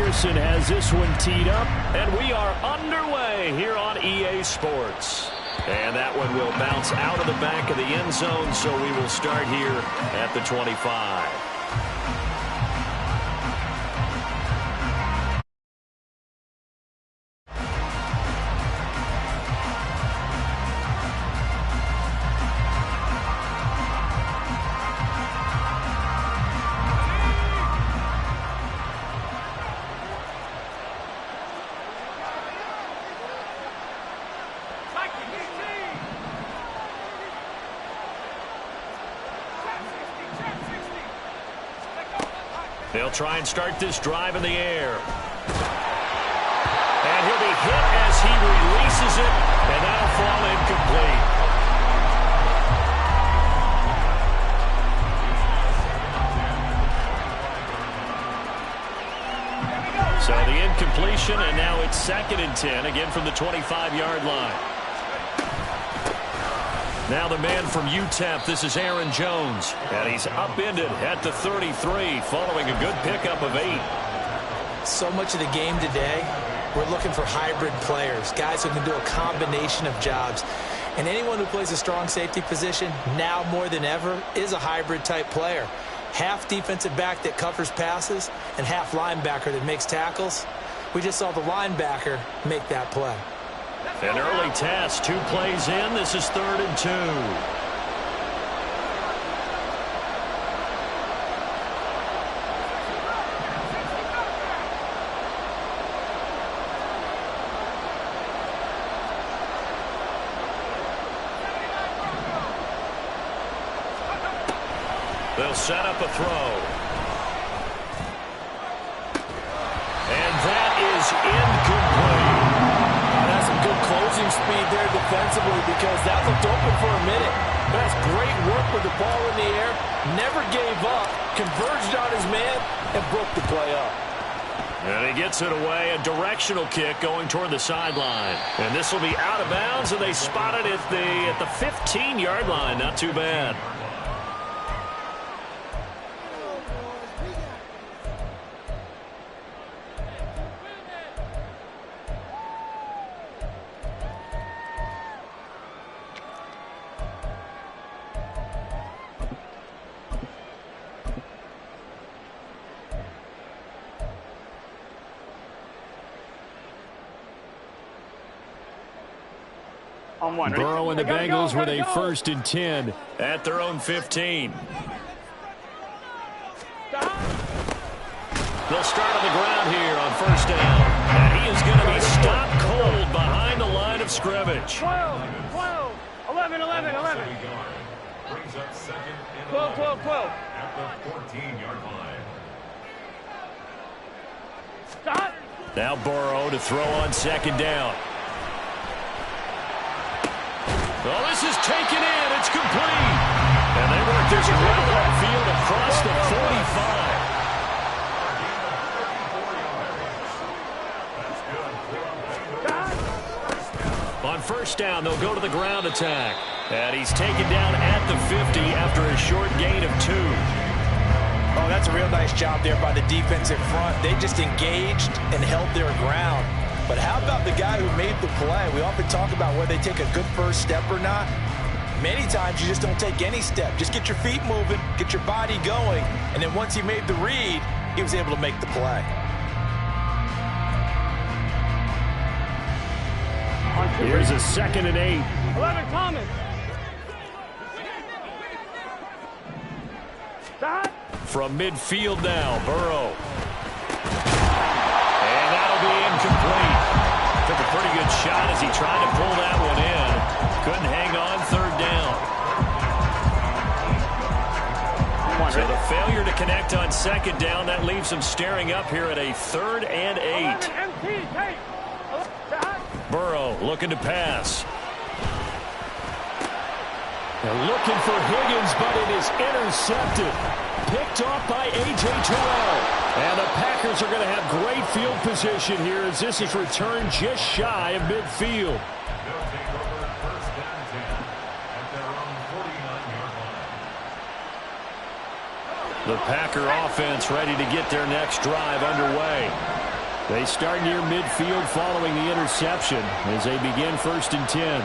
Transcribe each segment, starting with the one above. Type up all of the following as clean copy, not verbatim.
Anderson has this one teed up, and we are underway here on EA Sports. And that one will bounce out of the back of the end zone, so we will start here at the 25. They'll try and start this drive in the air. And he'll be hit as he releases it, and that'll fall incomplete. So the incompletion, and now it's 2nd and 10, again from the 25-yard line. Now the man from UTEP, this is Aaron Jones. And he's upended at the 33 following a good pickup of 8. So much of the game today, we're looking for hybrid players, guys who can do a combination of jobs. And anyone who plays a strong safety position, now more than ever, is a hybrid type player. Half defensive back that covers passes and half linebacker that makes tackles. We just saw the linebacker make that play. An early test, 2 plays in. This is 3rd and 2. They'll set up a throw. And that is incomplete. That's some good closing speed there defensively, because that looked open for a minute. That's great work with the ball in the air. Never gave up, converged on his man, and broke the play up. And he gets it away, a directional kick going toward the sideline. And this will be out of bounds, and they spot it at the 15-yard line. Not too bad. Burrow and the Bengals with a 1st and 10 at their own 15. They'll start on the ground here on 1st down. And he is going to be stopped cold behind the line of scrimmage. 12, 11. 12. At the 14-yard line. Stop. Now Burrow to throw on 2nd down. Well, this is taken in. It's complete. And they work this well upfield across the 45. On 1st down, they'll go to the ground attack. And he's taken down at the 50 after a short gain of 2. Oh, that's a real nice job there by the defensive front. They just engaged and held their ground. But how about the guy who made the play? We often talk about whether they take a good first step or not. Many times you just don't take any step. Just get your feet moving, get your body going, and then once he made the read, he was able to make the play. Here's a 2nd and 8. 11 coming. Stop. From midfield now, Burrow. And that'll be incomplete. Took a pretty good shot as he tried to pull that one in. Couldn't hang on 3rd down. So the failure to connect on 2nd down, that leaves him staring up here at a 3rd and 8. Burrow looking to pass. They're looking for Higgins, but it is intercepted. Picked off by A.J. Terrell. And the Packers are going to have great field position here as this is returned just shy of midfield. They'll take over 1st and 10 at their own 49-yard line. The Packer offense ready to get their next drive underway. They start near midfield following the interception as they begin 1st and 10.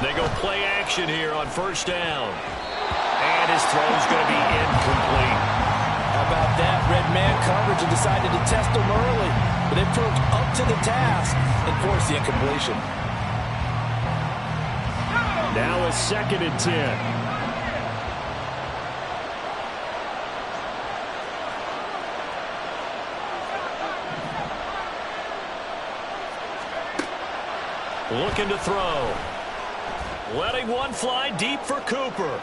They go play action here on 1st down. And his throw's going to be incomplete. How about that? Red man coverage and decided to test them early. But they proved up to the task and forced the incompletion. Now a 2nd and 10. Looking to throw. Letting one fly deep for Cooper.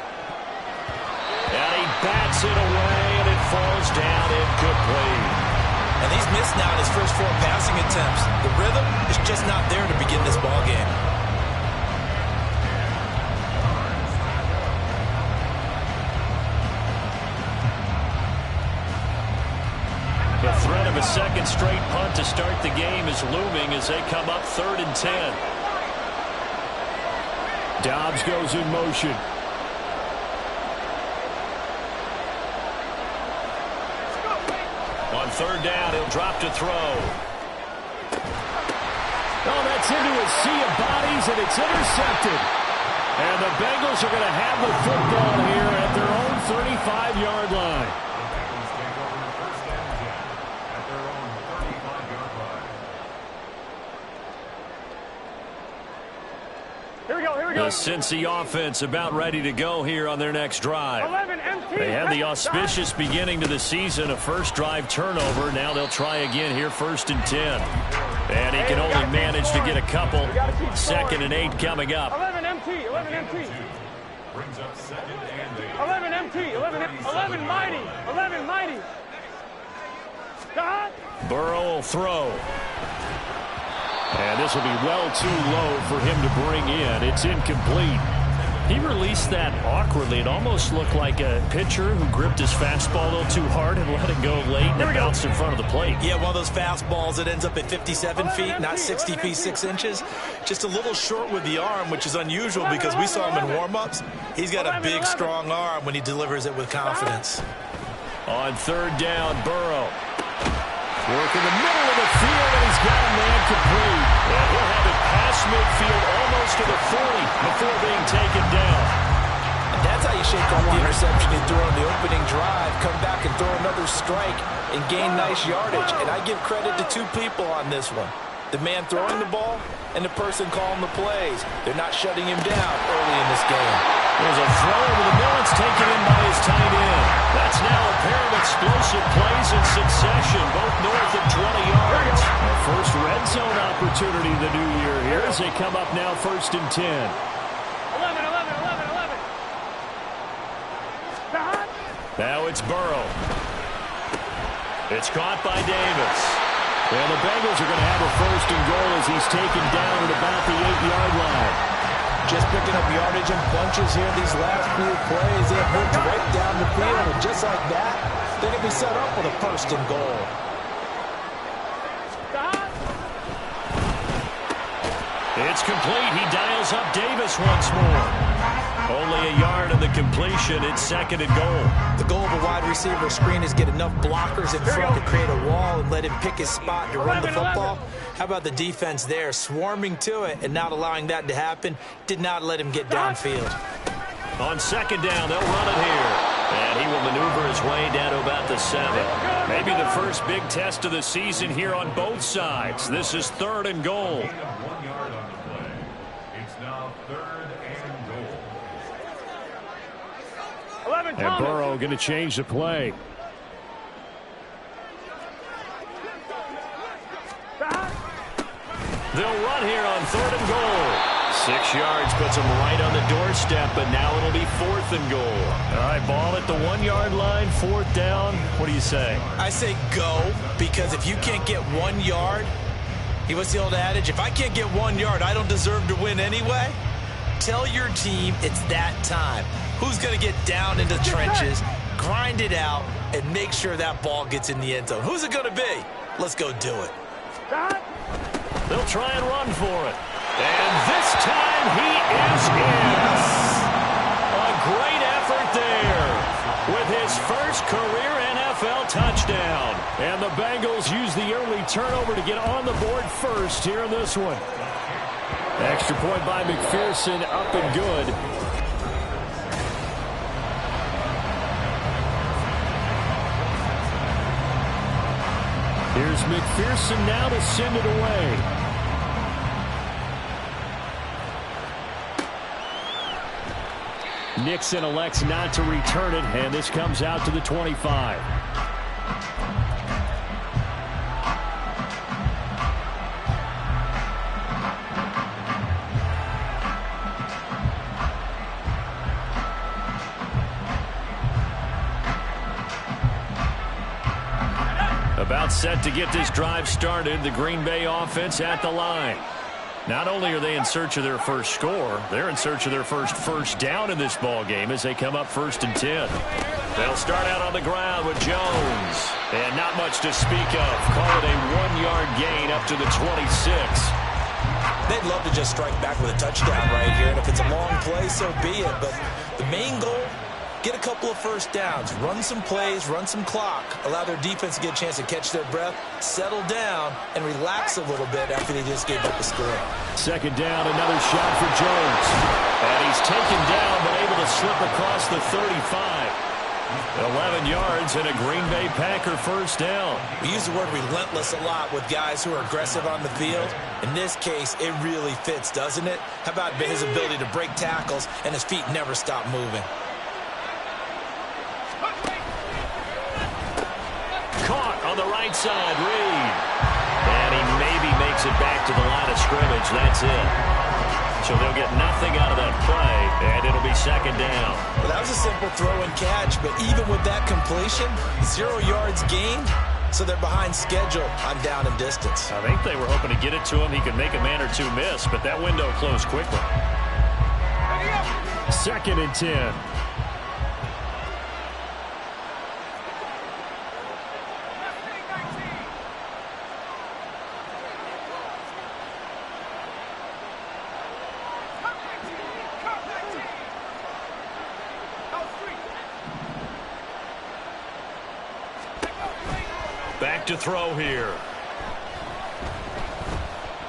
And he bats it away, and it falls down incomplete. And he's missed now his first 4 passing attempts. The rhythm is just not there to begin this ball game. The threat of a 2nd straight punt to start the game is looming as they come up 3rd and 10. Dobbs goes in motion. On 3rd down, he'll drop to throw. Oh, that's into a sea of bodies, and it's intercepted. And the Bengals are going to have the football here at their own 35-yard line. The Cincy offense about ready to go here on their next drive. 11 empty. They had the auspicious beginning to the season, a first drive turnover. Now they'll try again here, 1st and 10. And he can only manage to get a couple. 2nd and 8 coming up. 11 empty. 11 empty. Brings up 2nd and 8. 11 empty. 11 mighty. 11 mighty. Stop. Burrow will throw. And this will be well too low for him to bring in. It's incomplete. He released that awkwardly. It almost looked like a pitcher who gripped his fastball a little too hard and let it go late, and it bounced in front of the plate. Yeah, one of those fastballs that ends up at 57 feet, not 60 feet 6 inches. Just a little short with the arm, which is unusual because we saw him in warm-ups. He's got a big, strong arm when he delivers it with confidence. On 3rd down, Burrow. Work in the middle of the field, and he's got a man complete. And he'll have it past midfield almost to the 40 before being taken down. And that's how you shake off the interception he threw on the opening drive, come back and throw another strike and gain nice yardage. And I give credit to 2 people on this one. The man throwing the ball and the person calling the plays. They're not shutting him down early in this game. There's a throw over the middle. It's taken in by his tight end. That's now a pair of explosive plays in succession, both north of 20 yards. Our first red zone opportunity of the new year here as they come up now 1st and 10. 11. Stop. Now it's Burrow. It's caught by Davis. And the Bengals are going to have a 1st and goal as he's taken down at about the 8-yard line. Just picking up yardage in bunches here these last few plays. They have moved right down the field, and just like that, they're going to be set up with a 1st and goal. Stop. It's complete. He dials up Davis once more. Only a yard of the completion. It's 2nd and goal. The goal of a wide receiver screen is get enough blockers in front to create a wall and let him pick his spot to run the football. How about the defense there, swarming to it and not allowing that to happen? Did not let him get downfield. On 2nd down, they'll run it here. And he will maneuver his way down to about the 7. Maybe the first big test of the season here on both sides. This is 3rd and goal. 1 yard on the play. It's now 3rd and goal. 11 And Burrow going to change the play. They'll run here on 3rd and goal. 6 yards puts them right on the doorstep, but now it'll be 4th and goal. All right, ball at the 1-yard line, 4th down. What do you say? I say go, because if you can't get 1 yard, what's the old adage? If I can't get 1 yard, I don't deserve to win anyway. Tell your team it's that time. Who's going to get down into the trenches, grind it out, and make sure that ball gets in the end zone? Who's it going to be? Let's go do it. They'll try and run for it. And this time he is in. A great effort there. With his first career NFL touchdown. And the Bengals use the early turnover to get on the board first here in this one. Extra point by McPherson, up and good. Here's McPherson now to send it away. Nixon elects not to return it, and this comes out to the 25. About set to get this drive started, the Green Bay offense at the line. Not only are they in search of their first score, they're in search of their first down in this ball game as they come up 1st and 10. They'll start out on the ground with Jones. And not much to speak of. Call it a 1-yard gain up to the 26. They'd love to just strike back with a touchdown right here. And if it's a long play, so be it. But the main goal, get a couple of first downs, run some plays, run some clock, allow their defense to get a chance to catch their breath, settle down, and relax a little bit after they just gave up a score. 2nd down, another shot for Jones. And he's taken down, but able to slip across the 35. 11 yards and a Green Bay Packer first down. We use the word relentless a lot with guys who are aggressive on the field. In this case, it really fits, doesn't it? How about his ability to break tackles and his feet never stop moving? Caught on the right side, Reed. And he maybe makes it back to the line of scrimmage. That's it. So they'll get nothing out of that play, and it'll be 2nd down. Well, that was a simple throw and catch, but even with that completion, 0 yards gained, so they're behind schedule on down and distance. I think they were hoping to get it to him. He could make a man or two miss, but that window closed quickly. 2nd and 10. Back to throw here.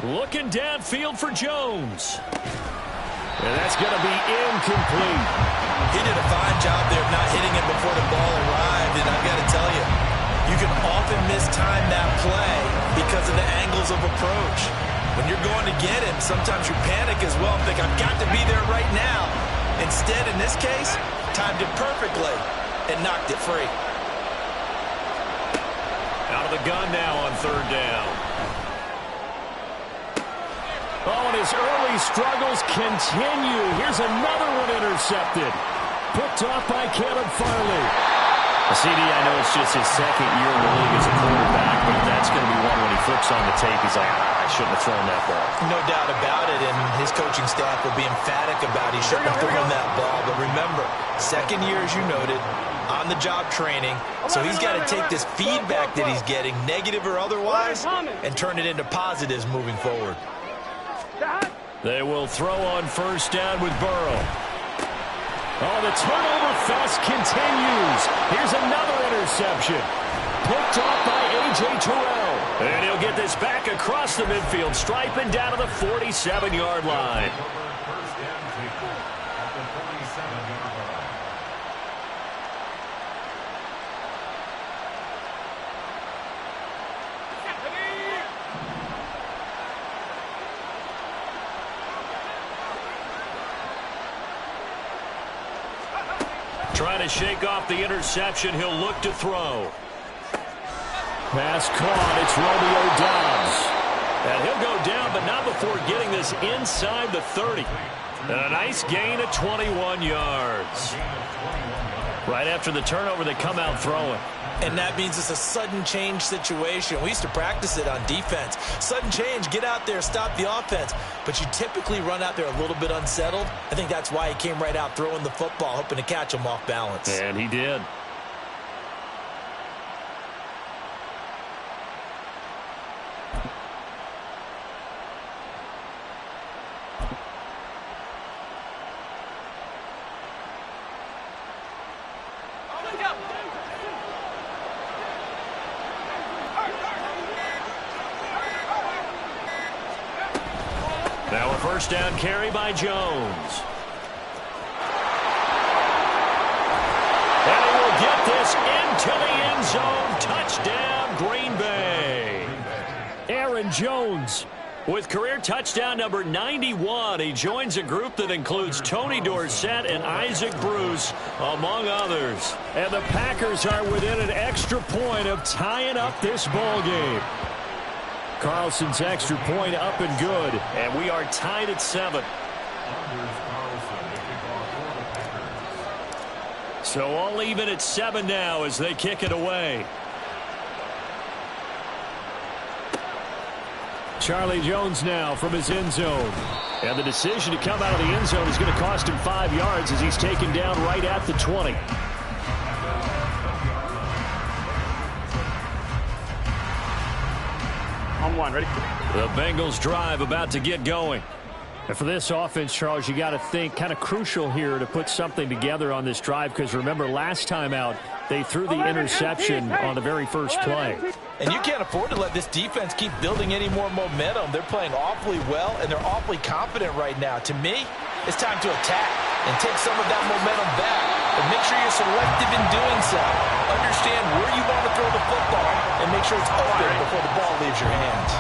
Looking downfield for Jones. And that's going to be incomplete. He did a fine job there of not hitting it before the ball arrived, and I've got to tell you, you can often mistime that play because of the angles of approach. When you're going to get him, sometimes you panic as well and think, I've got to be there right now. Instead, in this case, timed it perfectly and knocked it free. Out of the gun now on 3rd down. Oh, and his early struggles continue. Here's another one intercepted. Picked off by Caleb Farley. CD, I know it's just his 2nd year in the league as a quarterback, but that's going to be one when he flips on the tape. He's like, I shouldn't have thrown that ball. No doubt about it, and his coaching staff will be emphatic about he shouldn't have thrown that ball. But remember, 2nd year, as you noted, on-the-job training, so he's got to take this feedback that he's getting, negative or otherwise, and turn it into positives moving forward. They will throw on 1st down with Burrow. Oh, the turnover fest continues. Here's another interception. Picked off by A.J. Terrell. And he'll get this back across the midfield stripe and down to the 47-yard line. First down taken at the 47-yard line. Trying to shake off the interception. He'll look to throw. Pass caught. It's Romeo Doubs. And he'll go down, but not before getting this inside the 30. And a nice gain of 21 yards. Right after the turnover, they come out throwing. And that means it's a sudden change situation. We used to practice it on defense. Sudden change, get out there, stop the offense. But you typically run out there a little bit unsettled. I think that's why he came right out throwing the football, hoping to catch him off balance. And he did. Now a first down carry by Jones. And he will get this into the end zone. Touchdown, Green Bay. Aaron Jones with career touchdown number 91. He joins a group that includes Tony Dorsett and Isaac Bruce, among others. And the Packers are within an extra point of tying up this ball game. Carlson's extra point up and good. And we are tied at 7. So all even at 7 now as they kick it away. Charlie Jones now from his end zone. And the decision to come out of the end zone is going to cost him 5 yards as he's taken down right at the 20. On one, ready? The Bengals drive about to get going. And for this offense, Charles, you got to think kind of crucial here to put something together on this drive, because remember last time out they threw the interception on the very first play. And you can't afford to let this defense keep building any more momentum. They're playing awfully well, and they're awfully confident right now. To me, it's time to attack and take some of that momentum back. But make sure you're selective in doing so. Understand where you want to throw the football and make sure it's open before the ball leaves your hands.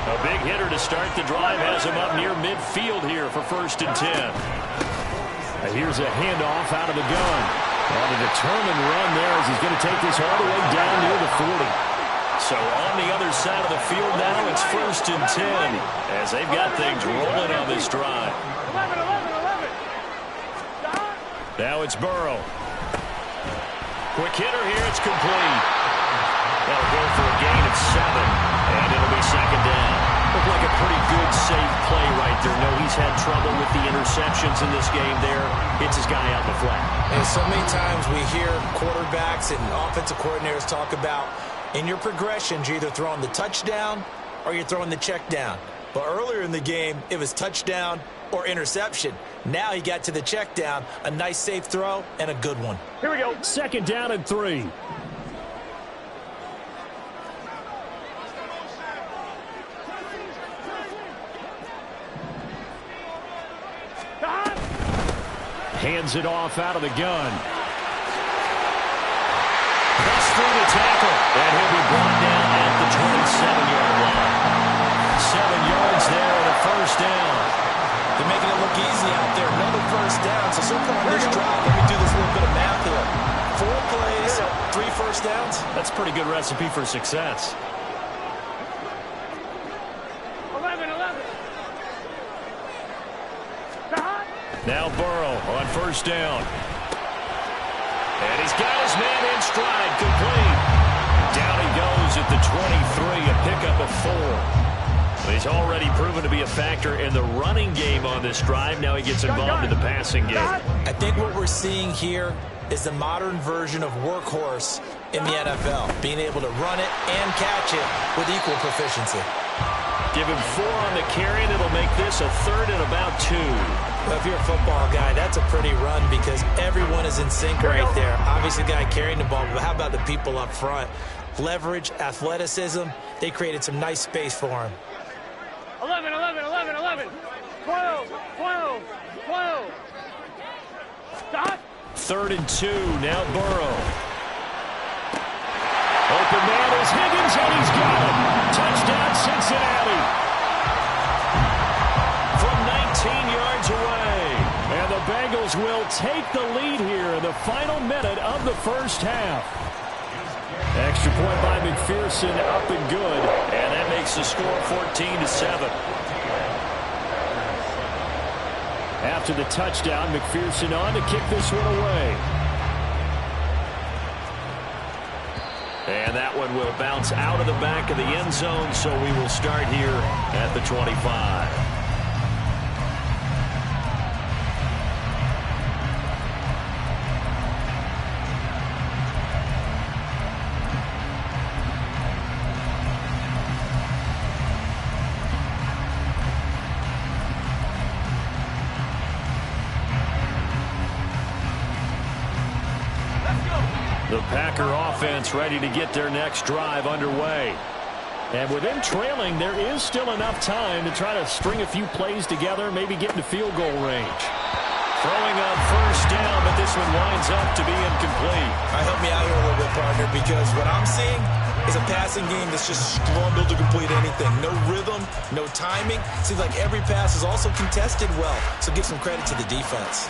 A big hitter to start the drive has him up near midfield here for 1st and 10. And here's a handoff out of the gun. On a determined run there as he's going to take this all the way down near the 40. So on the other side of the field now, it's 1st and 10 as they've got things rolling on this drive. 11. Now it's Burrow. Quick hitter here, it's complete. That'll go for a gain of 7, and it'll be 2nd down. Looked like a pretty good, safe play right there. No, he's had trouble with the interceptions in this game there. Hits his guy out in the flat. And so many times we hear quarterbacks and offensive coordinators talk about in your progressions, you're either throwing the touchdown or you're throwing the check down. But earlier in the game, it was touchdown or interception. Now he got to the check down, a nice safe throw, and a good one. Here we go. 2nd down and 3. Hands it off out of the gun. Bust through the tackle. And he'll be brought down at the 27-yard line. 7 yards there and a 1st down. They're making it look easy out there. Another 1st down. So far on this drive, let me do this little bit of math here. 4 plays, 3 1st downs. That's a pretty good recipe for success. 11. Now Burrow on 1st down. And he's got his man in stride, complete. Down he goes at the 23, a pickup of 4. He's already proven to be a factor in the running game on this drive. Now he gets involved in the passing game. I think what we're seeing here is the modern version of workhorse in the NFL, being able to run it and catch it with equal proficiency. Give him 4 on the carry, and it'll make this a 3rd and about 2. Well, if you're a football guy, that's a pretty run because everyone is in sync right there. Obviously, the guy carrying the ball, but how about the people up front? Leverage, athleticism, they created some nice space for him. 11. 12. Stop. 3rd and 2, now Burrow. Open man is Higgins, and he's got it. Touchdown, Cincinnati. From 19 yards away. And the Bengals will take the lead here in the final minute of the 1st half. Extra point by McPherson, up and good. And that makes the score 14-7. After the touchdown, McPherson on to kick this one away. And that one will bounce out of the back of the end zone, so we will start here at the 25. The The Packer offense ready to get their next drive underway. And with them trailing, there is still enough time to try to string a few plays together, maybe get into field goal range. Throwing on first down, but this one winds up to be incomplete. Help me out here a little bit, partner, because what I'm seeing is a passing game that's just struggled to complete anything. No rhythm, no timing. Seems like every pass is also contested well, so give some credit to the defense.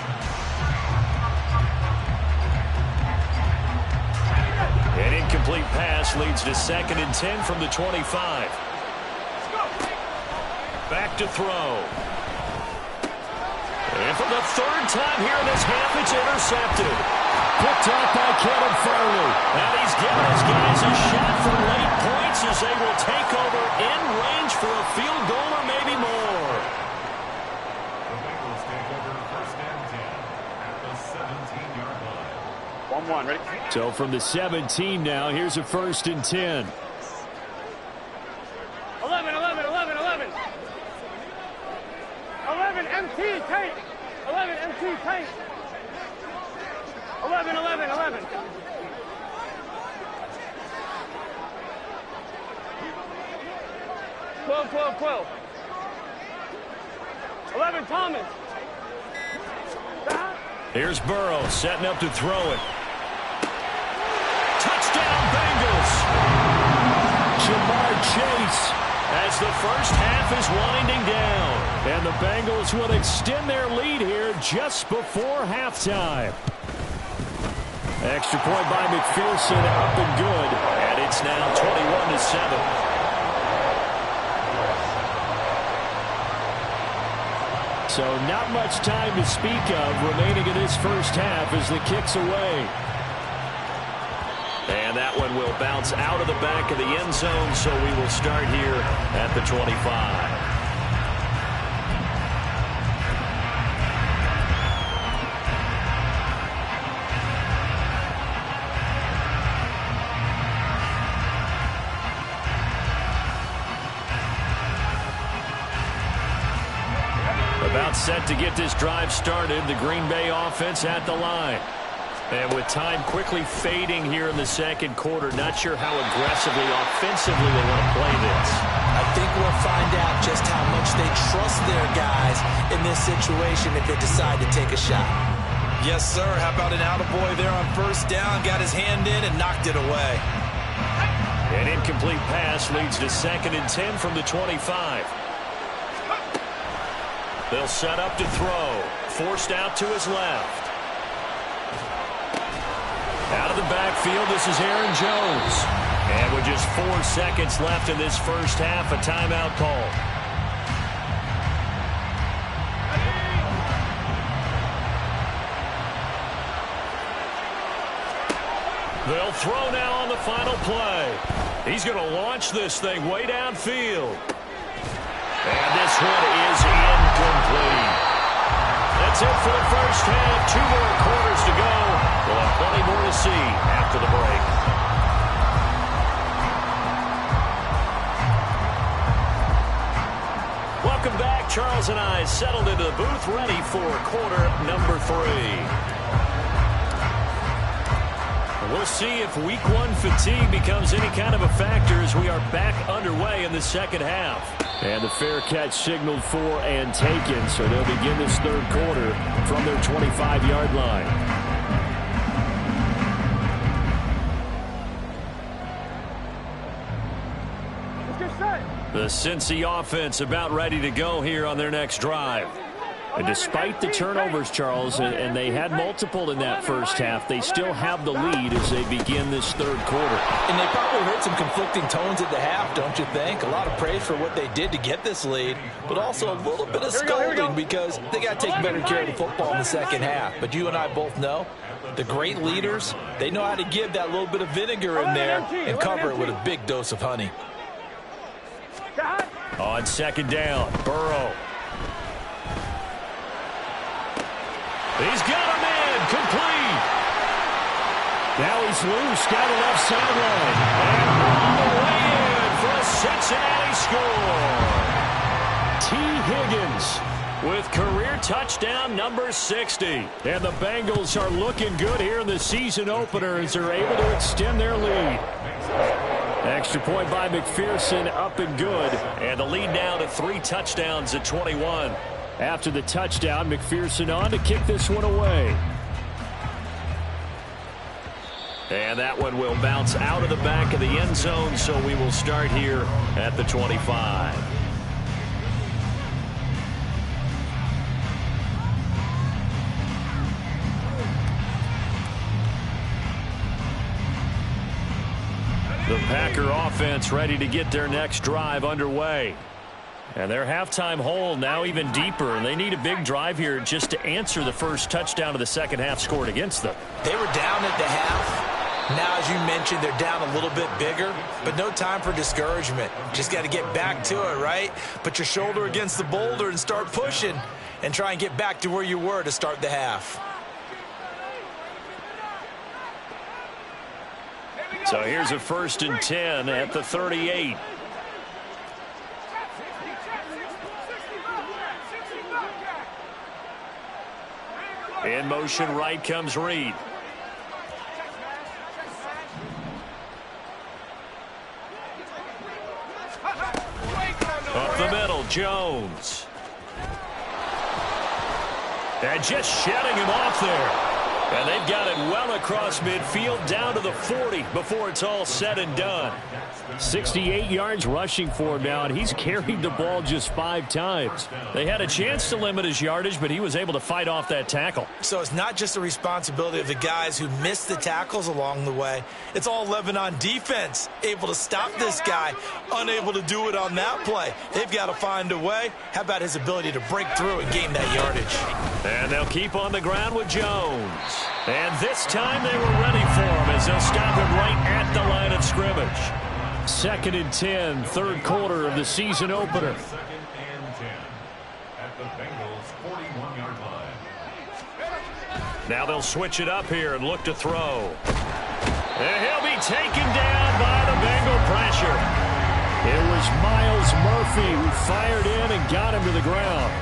An incomplete pass leads to 2nd and 10 from the 25. Back to throw. And for the 3rd time here in this half, it's intercepted. Picked off by Caleb Farley. And he's giving his guys a shot for late points as they will take over in range for a field goal or maybe more. The Bengals take over 1st and 10 at the 17-yard line. 1-1, ready? So from the 17 now, here's a 1st and 10. 11, 11, 11, 11. 11, MT, tight. 11, MT, tight. 11, 11, 11. 12, 12, 12. 11, Thomas. Here's Burrow setting up to throw it. Touchdown, Bengals. Jamar Chase as the first half is winding down. And the Bengals will extend their lead here just before halftime. Extra point by McPherson, up and good. And it's now 21-7. So not much time to speak of remaining in this first half as the kick's away. And that one will bounce out of the back of the end zone, so we will start here at the 25. About set to get this drive started, the Green Bay offense at the line. And with time quickly fading here in the 2nd quarter, not sure how aggressively, offensively they want to play this. I think we'll find out just how much they trust their guys in this situation if they decide to take a shot. Yes, sir. How about an attaboy there on 1st down, got his hand in and knocked it away. An incomplete pass leads to 2nd and 10 from the 25. They'll set up to throw. Forced out to his left. Out of the backfield, this is Aaron Jones. And with just 4 seconds left in this first half, a timeout call. They'll throw now on the final play. He's going to launch this thing way downfield. And this one is incomplete. That's it for the first half. 2 more quarters to go. We'll have plenty more to see after the break. Welcome back. Charles and I settled into the booth, ready for quarter number 3. We'll see if week 1 fatigue becomes any kind of a factor as we are back underway in the 2nd half. And the fair catch signaled for and taken, so they'll begin this 3rd quarter from their 25-yard line. The Cincy offense about ready to go here on their next drive. And despite the turnovers, Charles, and they had multiple in that first half, they still have the lead as they begin this 3rd quarter. And they probably heard some conflicting tones at the half, don't you think? A lot of praise for what they did to get this lead, but also a little bit of scolding because they got to take better care of the football in the 2nd half. But you and I both know the great leaders, they know how to give that little bit of vinegar in there and cover it with a big dose of honey. On 2nd down, Burrow. He's got him in, complete. Now he's loose, down the left sideline. And all the way in for a Cincinnati score. T. Higgins with career touchdown number 60. And the Bengals are looking good here in the season opener as they're able to extend their lead. Extra point by McPherson, up and good. And the lead now to 3 touchdowns at 21. After the touchdown, McPherson on to kick this one away. And that one will bounce out of the back of the end zone, so we will start here at the 25. The Packer offense ready to get their next drive underway. And their halftime hole now even deeper, and they need a big drive here just to answer the first touchdown of the second half scored against them. They were down at the half. Now, as you mentioned, they're down a little bit bigger, but no time for discouragement. Just got to get back to it, right? Put your shoulder against the boulder and start pushing and try and get back to where you were to start the half. So here's a 1st and 10 at the 38. In motion right comes Reed. Up the middle, Jones. And just shedding him off there. And they've got it well across midfield down to the 40 before it's all said and done. 68 yards rushing for him now, and he's carried the ball just 5 times. They had a chance to limit his yardage, but he was able to fight off that tackle. So it's not just the responsibility of the guys who missed the tackles along the way. It's all 11 on defense, able to stop this guy, unable to do it on that play. They've got to find a way. How about his ability to break through and gain that yardage? And they'll keep on the ground with Jones. And this time they were ready for him as they'll stop him right at the line of scrimmage. 2nd and 10, 3rd quarter of the season opener. 2nd and 10 at the Bengals' 41-yard line. Now they'll switch it up here and look to throw. And he'll be taken down by the Bengal pressure. It was Myles Murphy who fired in and got him to the ground.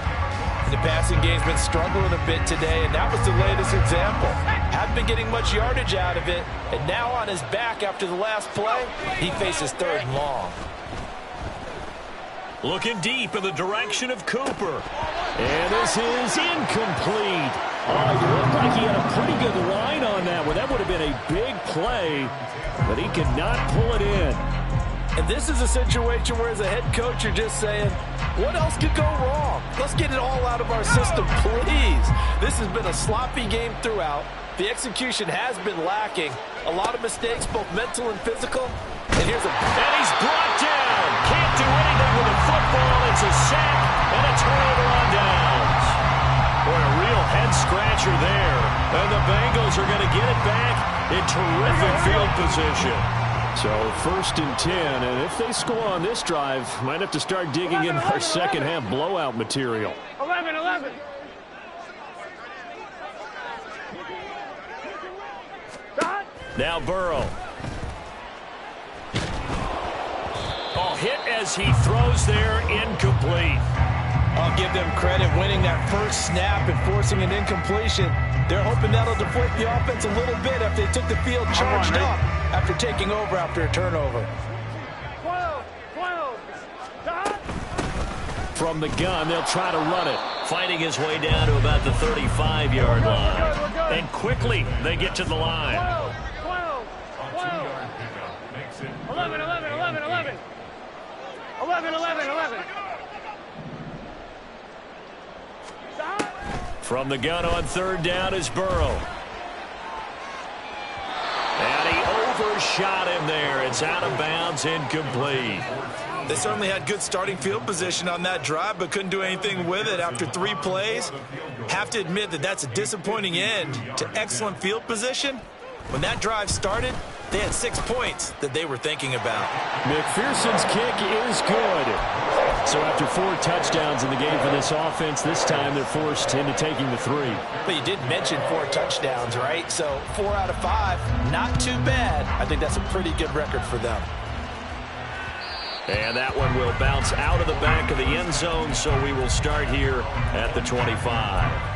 The passing game's been struggling a bit today, and that was the latest example. Hadn't been getting much yardage out of it, and now on his back after the last play, he faces 3rd and long. Looking deep in the direction of Cooper. And this is incomplete. Oh, it looked like he had a pretty good line on that one. That would have been a big play, but he could not pull it in. And this is a situation where as a head coach you're just saying, what else could go wrong? Let's get it all out of our system, please. This has been a sloppy game throughout. The execution has been lacking. A lot of mistakes, both mental and physical. And he's brought down. Can't do anything with the football. It's a sack and a turnover on downs. Boy, a real head-scratcher there. And the Bengals are going to get it back in terrific field position. So 1st and 10, and if they score on this drive, might have to start digging in our second half blowout material. 11. Now Burrow. Oh, hit as he throws there, incomplete. I'll give them credit winning that first snap and forcing an incompletion. They're hoping that'll deflate the offense a little bit after they took the field charged up after taking over after a turnover. 12. From the gun, they'll try to run it. Finding his way down to about the 35-yard line. And quickly, they get to the line. 12. 11. From the gun on 3rd down is Burrow. And he overshot him there. It's out of bounds, incomplete. They certainly had good starting field position on that drive, but couldn't do anything with it after 3 plays. Have to admit that that's a disappointing end to excellent field position. When that drive started, they had 6 points that they were thinking about. McPherson's kick is good. So after 4 touchdowns in the game for this offense, this time they're forced into taking the 3. But you did mention 4 touchdowns, right? So 4 out of 5, not too bad. I think that's a pretty good record for them. And that one will bounce out of the back of the end zone, so we will start here at the 25.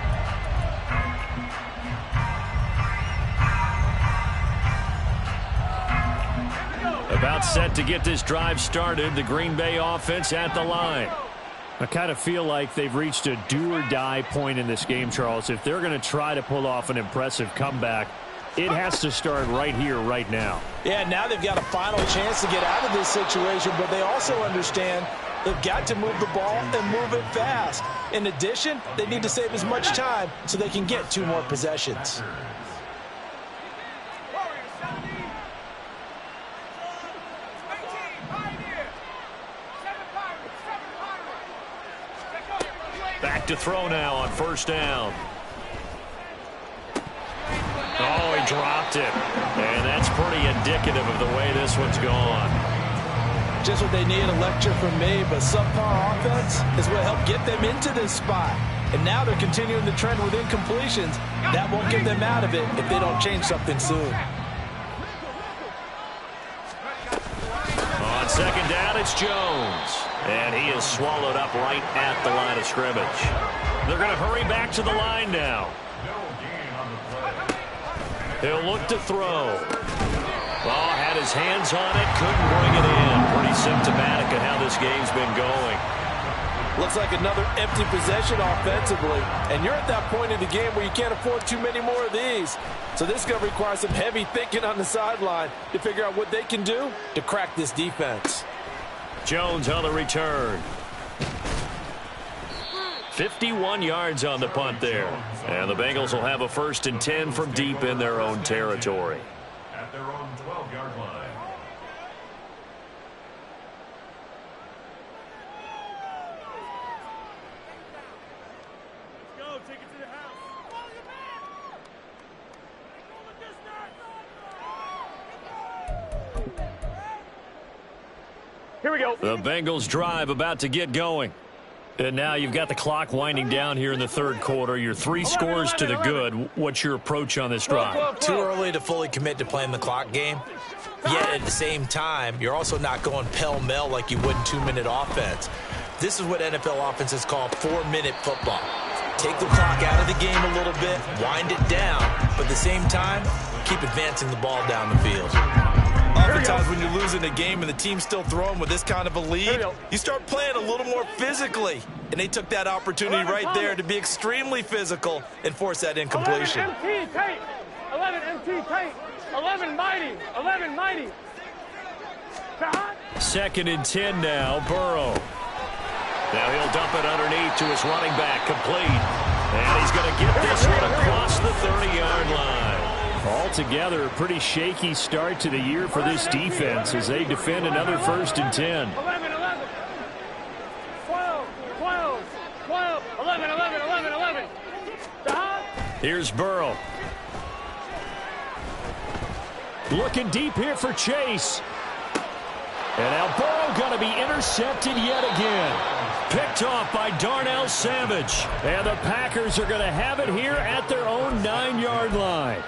About set to get this drive started, the Green Bay offense at the line. I kind of feel like they've reached a do-or-die point in this game, Charles. If they're going to try to pull off an impressive comeback, it has to start right here, right now. Yeah, now they've got a final chance to get out of this situation, but they also understand they've got to move the ball and move it fast. In addition, they need to save as much time so they can get 2 more possessions. Back to throw now on first down. Oh, he dropped it. And that's pretty indicative of the way this one's gone. Just what they need, a lecture from me, but subpar offense is what helped get them into this spot. And now they're continuing the trend with incompletions. That won't get them out of it if they don't change something soon. On second down, it's Jones. And he is swallowed up right at the line of scrimmage. They're going to hurry back to the line now. He'll look to throw. Oh, had his hands on it, couldn't bring it in. Pretty symptomatic of how this game's been going. Looks like another empty possession offensively. And you're at that point in the game where you can't afford too many more of these. So this is going to require some heavy thinking on the sideline to figure out what they can do to crack this defense. Jones on the return. 51 yards on the punt there. And the Bengals will have a 1st and 10 from deep in their own territory. At their own 12-yard line. Let's go. Take it to the house. Here we go. The Bengals drive about to get going. And now you've got the clock winding down here in the third quarter. You're 3 scores to the good. What's your approach on this drive? Too early to fully commit to playing the clock game. Yet at the same time, you're also not going pell-mell like you would in 2-minute offense. This is what NFL offenses call 4-minute football. Take the clock out of the game a little bit, wind it down, but at the same time, keep advancing the ball down the field. Oftentimes when you're losing a game and the team's still throwing with this kind of a lead, you start playing a little more physically. And they took that opportunity right there to be extremely physical and force that incompletion. 11 MT tight. 11 MT tight. 11 mighty. 11 mighty. 2nd and 10 now, Burrow. Now he'll dump it underneath to his running back, complete. And he's going to get this one across the 30-yard line. Altogether, a pretty shaky start to the year for this defense as they defend another 1st and 10. 11, 11. 12, 12, 12, 11, 11, 11, 11. Here's Burrow. Looking deep here for Chase. And now Burrow going to be intercepted yet again. Picked off by Darnell Savage. And the Packers are going to have it here at their own 9-yard line.